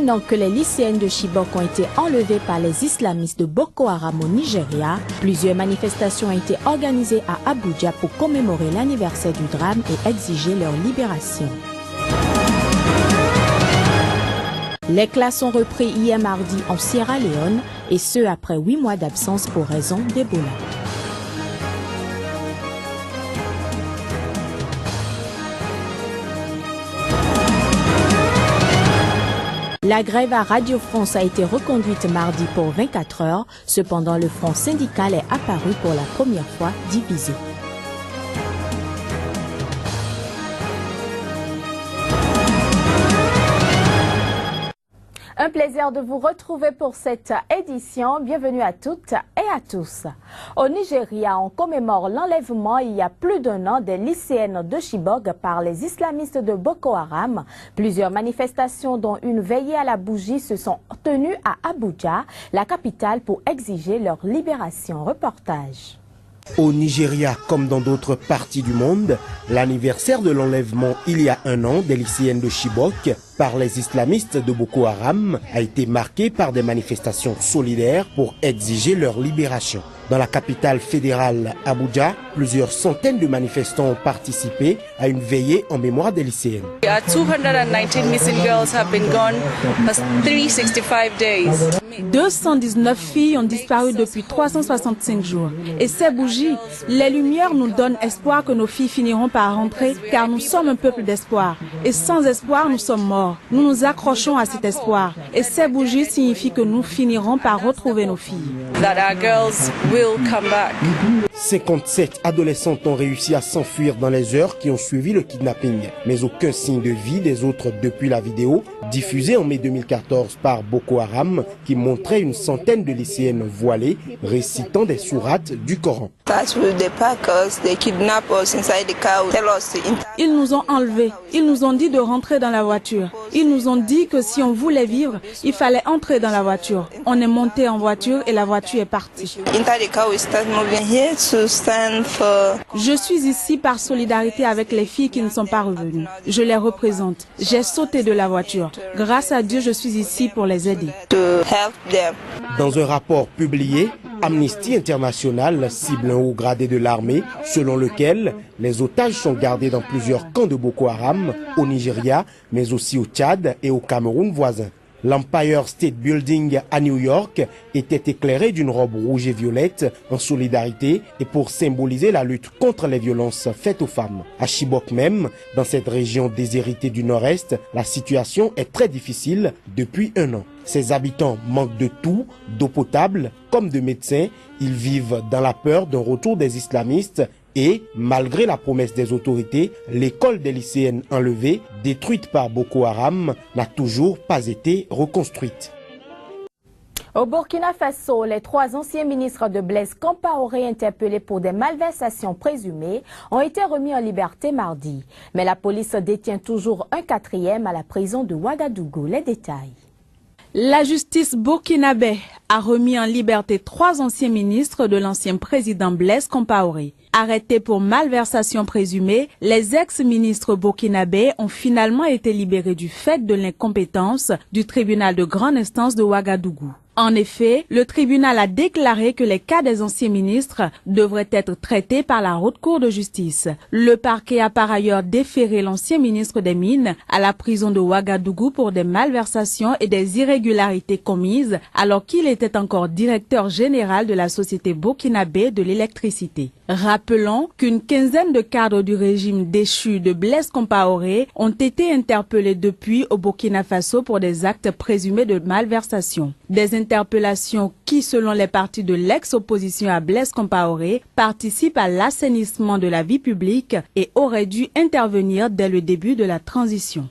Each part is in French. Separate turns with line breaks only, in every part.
Apprenant que les lycéennes de Chibok ont été enlevées par les islamistes de Boko Haram au Nigeria, plusieurs manifestations ont été organisées à Abuja pour commémorer l'anniversaire du drame et exiger leur libération. Les classes ont repris hier mardi en Sierra Leone, et ce après 8 mois d'absence pour raison d'Ebola. La grève à Radio France a été reconduite mardi pour 24 heures. Cependant, le front syndical est apparu pour la première fois divisé. Un plaisir de vous retrouver pour cette édition. Bienvenue à toutes et à tous. Au Nigeria, on commémore l'enlèvement il y a plus d'un an des lycéennes de Chibok par les islamistes de Boko Haram. Plusieurs manifestations, dont une veillée à la bougie, se sont tenues à Abuja, la capitale, pour exiger leur libération. Reportage.
Au Nigeria, comme dans d'autres parties du monde, l'anniversaire de l'enlèvement il y a un an des lycéennes de Chibok par les islamistes de Boko Haram a été marqué par des manifestations solidaires pour exiger leur libération. Dans la capitale fédérale Abuja, plusieurs centaines de manifestants ont participé à une veillée en mémoire des lycéennes.
219 missing girls have been gone for 365 days.
219 filles ont disparu depuis 365 jours. Et ces bougies, les lumières nous donnent espoir que nos filles finiront par rentrer, car nous sommes un peuple d'espoir. Et sans espoir, nous sommes morts. Nous nous accrochons à cet espoir. Et ces bougies signifient que nous finirons par retrouver nos filles.
That our girls will come back.
57 adolescentes ont réussi à s'enfuir dans les heures qui ont suivi le kidnapping. Mais aucun signe de vie des autres depuis la vidéo diffusée en mai 2014 par Boko Haram qui montrait une centaine de lycéennes voilées récitant des sourates du Coran.
Ils nous ont enlevés. Ils nous ont dit de rentrer dans la voiture. Ils nous ont dit que si on voulait vivre, il fallait entrer dans la voiture. On est monté en voiture et la voiture est partie. Je suis ici par solidarité avec les filles qui ne sont pas revenues. Je les représente. J'ai sauté de la voiture. Grâce à Dieu, je suis ici pour les aider.
Dans un rapport publié, Amnesty International cible un haut gradé de l'armée selon lequel les otages sont gardés dans plusieurs camps de Boko Haram au Nigeria, mais aussi au Tchad et au Cameroun voisin. L'Empire State Building à New York était éclairé d'une robe rouge et violette en solidarité et pour symboliser la lutte contre les violences faites aux femmes. À Chibok même, dans cette région déshéritée du nord-est, la situation est très difficile depuis un an. Ses habitants manquent de tout, d'eau potable comme de médecins. Ils vivent dans la peur d'un retour des islamistes. Et, malgré la promesse des autorités, l'école des lycéennes enlevées, détruite par Boko Haram, n'a toujours pas été reconstruite.
Au Burkina Faso, les 3 anciens ministres de Blaise Compaoré interpellés pour des malversations présumées ont été remis en liberté mardi. Mais la police détient toujours un 4e à la prison de Ouagadougou. Les détails.
La justice burkinabé a remis en liberté 3 anciens ministres de l'ancien président Blaise Compaoré. Arrêtés pour malversation présumée, les ex-ministres burkinabés ont finalement été libérés du fait de l'incompétence du tribunal de grande instance de Ouagadougou. En effet, le tribunal a déclaré que les cas des anciens ministres devraient être traités par la Haute Cour de justice. Le parquet a par ailleurs déféré l'ancien ministre des Mines à la prison de Ouagadougou pour des malversations et des irrégularités commises alors qu'il était encore directeur général de la société burkinabé de l'électricité. Rappelons qu'une quinzaine de cadres du régime déchu de Blaise Compaoré ont été interpellés depuis au Burkina Faso pour des actes présumés de malversation. Des interpellations qui, selon les partis de l'ex-opposition à Blaise Compaoré, participent à l'assainissement de la vie publique et auraient dû intervenir dès le début de la transition.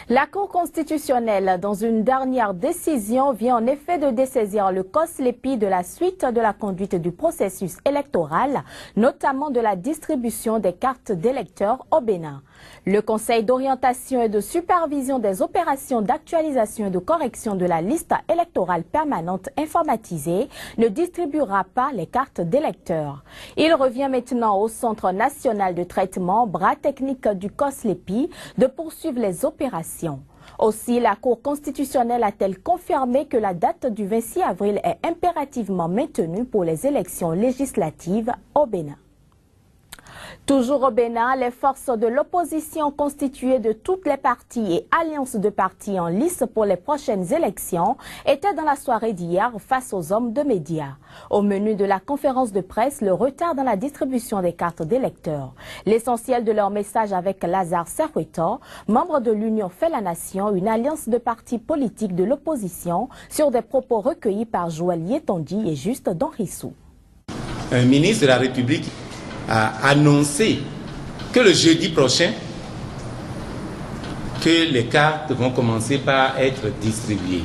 La Cour constitutionnelle, dans une dernière décision, vient en effet de dessaisir le COSLEPI de la suite de la conduite du processus électoral, notamment de la distribution des cartes d'électeurs au Bénin. Le Conseil d'orientation et de supervision des opérations d'actualisation et de correction de la liste électorale permanente informatisée ne distribuera pas les cartes d'électeurs. Il revient maintenant au Centre national de traitement, bras technique du COSLEPI, de poursuivre les opérations. Aussi, la Cour constitutionnelle a-t-elle confirmé que la date du 26 avril est impérativement maintenue pour les élections législatives au Bénin. Toujours au Bénin, les forces de l'opposition constituées de toutes les partis et alliances de partis en lice pour les prochaines élections étaient dans la soirée d'hier face aux hommes de médias. Au menu de la conférence de presse, le retard dans la distribution des cartes d'électeurs. L'essentiel de leur message avec Lazare Serhueto, membre de l'Union fait la Nation, une alliance de partis politiques de l'opposition, sur des propos recueillis par Joël Yetondi et Juste Donrissou.
Un ministre de la République a annoncé que le jeudi prochain, que les cartes vont commencer par être distribuées.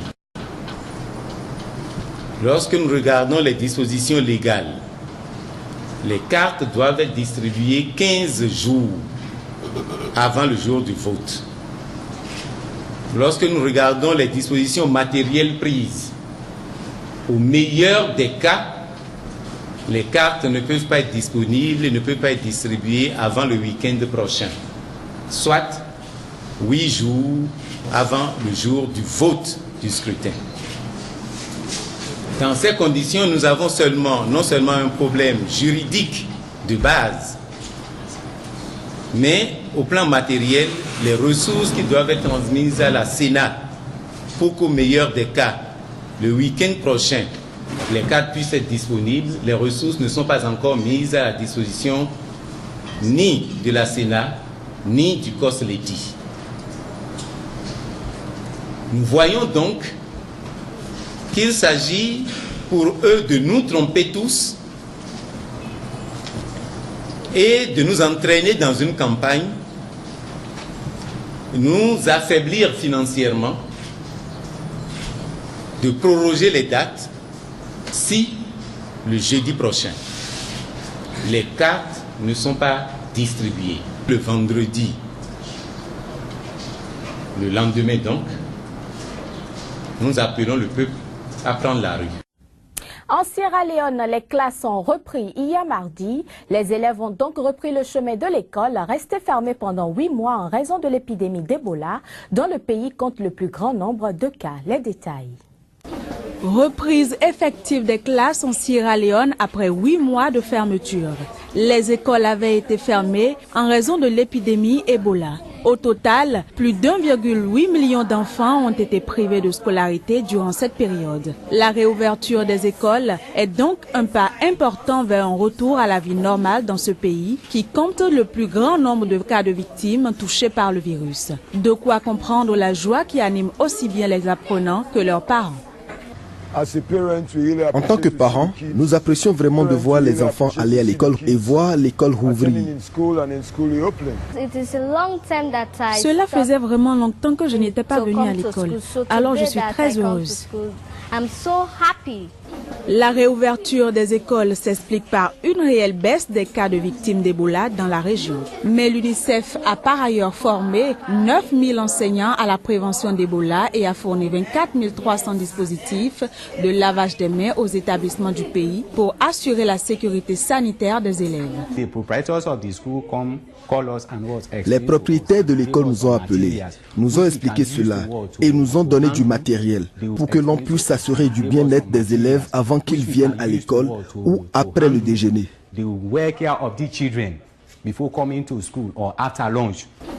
Lorsque nous regardons les dispositions légales, les cartes doivent être distribuées 15 jours avant le jour du vote. Lorsque nous regardons les dispositions matérielles prises, au meilleur des cas, les cartes ne peuvent pas être disponibles et ne peuvent pas être distribuées avant le week-end prochain, soit 8 jours avant le jour du vote du scrutin. Dans ces conditions, nous avons non seulement un problème juridique de base, mais au plan matériel, les ressources qui doivent être transmises à la Sénat pour qu'au meilleur des cas, le week-end prochain, les cartes puissent être disponibles, les ressources ne sont pas encore mises à la disposition ni de la Sénat, ni du COSLEPI. Nous voyons donc qu'il s'agit pour eux de nous tromper tous et de nous entraîner dans une campagne, nous affaiblir financièrement, de proroger les dates si le jeudi prochain, les cartes ne sont pas distribuées. Le vendredi, le lendemain donc, nous appelons le peuple à prendre la rue.
En Sierra Leone, les classes ont repris hier mardi. Les élèves ont donc repris le chemin de l'école, restés fermés pendant 8 mois en raison de l'épidémie d'Ebola, dont le pays compte le plus grand nombre de cas. Les détails.
Reprise effective des classes en Sierra Leone après 8 mois de fermeture. Les écoles avaient été fermées en raison de l'épidémie Ebola. Au total, plus d'1,8 million d'enfants ont été privés de scolarité durant cette période. La réouverture des écoles est donc un pas important vers un retour à la vie normale dans ce pays qui compte le plus grand nombre de cas de victimes touchés par le virus. De quoi comprendre la joie qui anime aussi bien les apprenants que leurs parents.
En tant que parents, nous apprécions vraiment de voir les enfants aller à l'école et voir l'école rouvrir.
Cela faisait vraiment longtemps que je n'étais pas venue à l'école, alors je suis très heureuse. La réouverture des écoles s'explique par une réelle baisse des cas de victimes d'Ebola dans la région. Mais l'UNICEF a par ailleurs formé 9000 enseignants à la prévention d'Ebola et a fourni 24 300 dispositifs de lavage des mains aux établissements du pays pour assurer la sécurité sanitaire des élèves.
Les propriétaires de l'école nous ont appelés, nous ont expliqué cela et nous ont donné du matériel pour que l'on puisse s'assurer du bien-être des élèves avant qu'ils viennent à l'école ou après le déjeuner.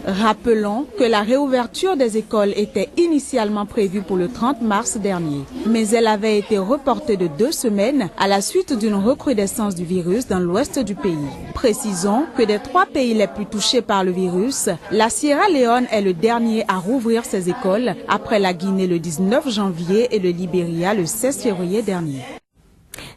Rappelons que la réouverture des écoles était initialement prévue pour le 30 mars dernier, mais elle avait été reportée de 2 semaines à la suite d'une recrudescence du virus dans l'ouest du pays. Précisons que des 3 pays les plus touchés par le virus, la Sierra Leone est le dernier à rouvrir ses écoles après la Guinée le 19 janvier et le Libéria le 16 février dernier.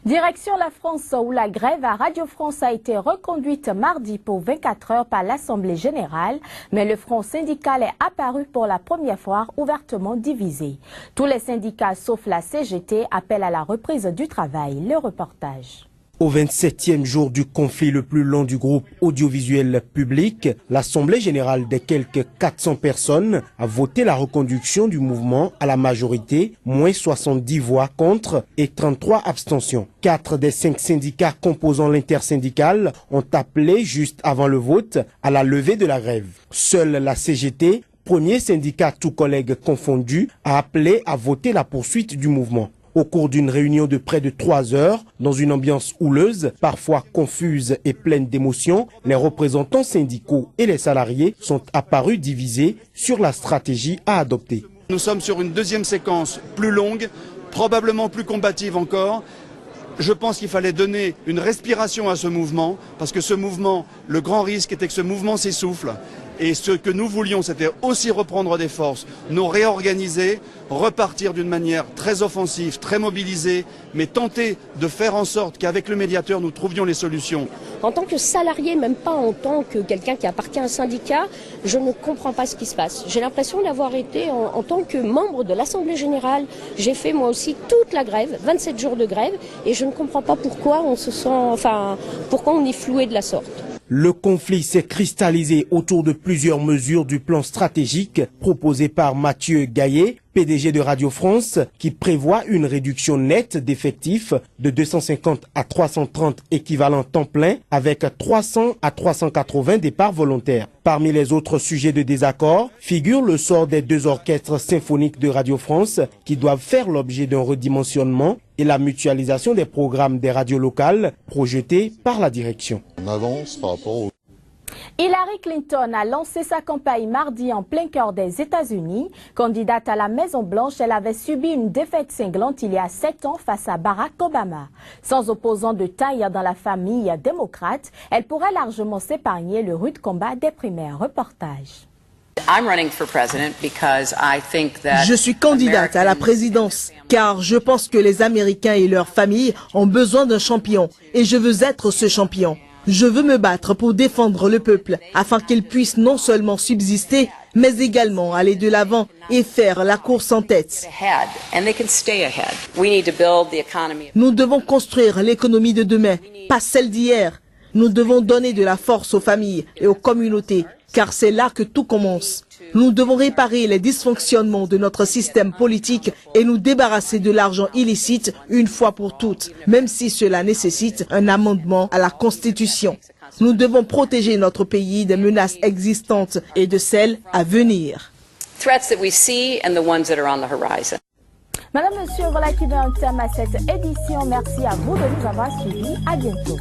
Direction la France où la grève à Radio France a été reconduite mardi pour 24 heures par l'Assemblée générale, mais le front syndical est apparu pour la première fois ouvertement divisé. Tous les syndicats sauf la CGT appellent à la reprise du travail. Le reportage.
Au 27e jour du conflit le plus long du groupe audiovisuel public, l'Assemblée générale des quelques 400 personnes a voté la reconduction du mouvement à la majorité, moins 70 voix contre et 33 abstentions. 4 des 5 syndicats composant l'intersyndicale ont appelé juste avant le vote à la levée de la grève. Seule la CGT premier syndicat tous collègues confondus, a appelé à voter la poursuite du mouvement. Au cours d'une réunion de près de 3 heures, dans une ambiance houleuse, parfois confuse et pleine d'émotions, les représentants syndicaux et les salariés sont apparus divisés sur la stratégie à adopter.
Nous sommes sur une deuxième séquence plus longue, probablement plus combative encore. Je pense qu'il fallait donner une respiration à ce mouvement, parce que ce mouvement, le grand risque était que ce mouvement s'essouffle. Et ce que nous voulions, c'était aussi reprendre des forces, nous réorganiser, repartir d'une manière très offensive, très mobilisée, mais tenter de faire en sorte qu'avec le médiateur, nous trouvions les solutions.
En tant que salarié, même pas en tant que quelqu'un qui appartient à un syndicat, je ne comprends pas ce qui se passe. J'ai l'impression d'avoir été, en tant que membre de l'Assemblée Générale, j'ai fait moi aussi toute la grève, 27 jours de grève, et je ne comprends pas pourquoi on se sent, pourquoi on est floué de la sorte.
Le conflit s'est cristallisé autour de plusieurs mesures du plan stratégique proposé par Mathieu Gaillet, PDG de Radio France, qui prévoit une réduction nette d'effectifs de 250 à 330 équivalents temps plein avec 300 à 380 départs volontaires. Parmi les autres sujets de désaccord figure le sort des 2 orchestres symphoniques de Radio France qui doivent faire l'objet d'un redimensionnement et la mutualisation des programmes des radios locales projetés par la direction.
On avance par rapport au...
Hillary Clinton a lancé sa campagne mardi en plein cœur des États-Unis. Candidate à la Maison-Blanche, elle avait subi une défaite cinglante il y a 7 ans face à Barack Obama. Sans opposant de taille dans la famille démocrate, elle pourrait largement s'épargner le rude combat des primaires. Reportage.
Je suis candidate à la présidence car je pense que les Américains et leurs familles ont besoin d'un champion et je veux être ce champion. Je veux me battre pour défendre le peuple afin qu'il puisse non seulement subsister mais également aller de l'avant et faire la course en tête. Nous devons construire l'économie de demain, pas celle d'hier. Nous devons donner de la force aux familles et aux communautés, car c'est là que tout commence. Nous devons réparer les dysfonctionnements de notre système politique et nous débarrasser de l'argent illicite une fois pour toutes, même si cela nécessite un amendement à la Constitution. Nous devons protéger notre pays des menaces existantes et de celles à venir.
Madame, Monsieur, voilà qui met un terme à cette édition. Merci à vous de nous avoir suivis. À bientôt.